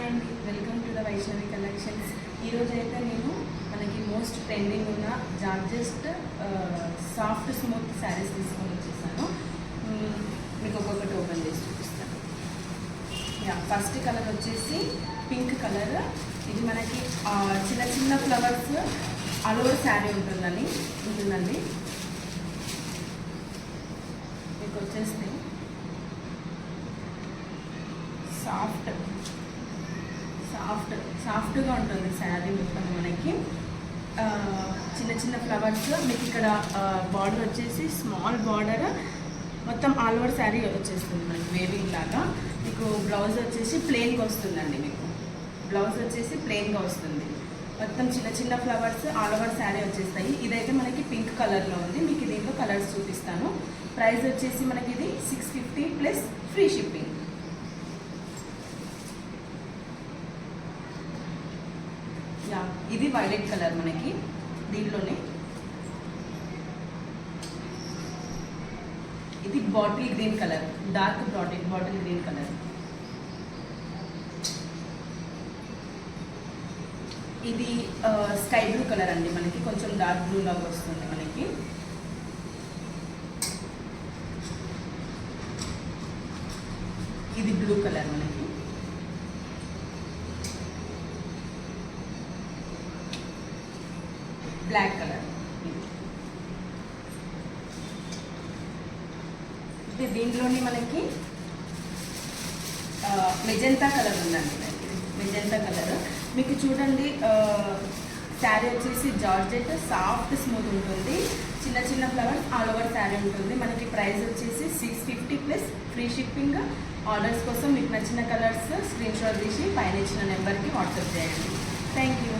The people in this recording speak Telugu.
హాయ్ అండి, welcome to the Vaishnavi collections. ఈరోజు అయితే నేను మనకి మోస్ట్ ట్రెండింగ్ ఉన్న జార్జెస్ట్ సాఫ్ట్ స్మూత్ శారీస్ తీసుకొని వచ్చేసాను. మీకు ఒక్కొక్కటి ఓపెన్ చేసి చూపిస్తాను. ఫస్ట్ కలర్ వచ్చేసి పింక్ కలర్. ఇది మనకి చిన్న చిన్న ఫ్లవర్స్ ఆల్ ఓవర్ శారీ ఉంటుందండి. మీకు వచ్చేసి సాఫ్ట్గా ఉంటుంది శారీ మొత్తం. మనకి చిన్న చిన్న ఫ్లవర్స్. మీకు ఇక్కడ బార్డర్ వచ్చేసి స్మాల్ బార్డర్ మొత్తం ఆల్ ఓవర్ శారీ వచ్చేస్తుంది మనకి వేవింగ్ లాగా. మీకు బ్లౌజ్ వచ్చేసి ప్లెయిన్గా వస్తుందండి. మీకు బ్లౌజ్ వచ్చేసి ప్లెయిన్గా వస్తుంది. మొత్తం చిన్న చిన్న ఫ్లవర్స్ ఆల్ ఓవర్ శారీ వచ్చేస్తాయి. ఇదైతే మనకి పింక్ కలర్లో ఉంది. మీకు దీంట్లో కలర్స్ చూపిస్తాను. ప్రైస్ వచ్చేసి మనకి ఇది 650 ప్లస్ ఫ్రీ షిప్పింగ్. ఇది వైలెట్ కలర్ మనకి. దీంట్లోనే ఇది bottle green colour, dark bottle green colour. ఇది స్కై బ్లూ కలర్ అండి. మనకి కొంచెం డార్క్ బ్లూ లాగా వస్తుంది మనకి. ఇది బ్లూ కలర్ మనకి. Black colour. ఇది దీంట్లోనే మనకి మెజెంతా కలర్ ఉందండి. మెజెంతా కలర్ మీకు చూడండి. శారీ వచ్చేసి జార్జెట్ సాఫ్ట్ స్మూత్ ఉంటుంది. చిన్న చిన్న ఫ్లవర్స్ ఆల్ ఓవర్ శారీ ఉంటుంది. మనకి ప్రైస్ వచ్చేసి 650 ప్లస్ ఫ్రీ షిప్పింగ్. ఆర్డర్స్ కోసం మీకు నచ్చిన కలర్స్ స్క్రీన్ షాట్ తీసి పైన ఇచ్చిన నెంబర్కి వాట్సాప్ చేయండి. Thank you.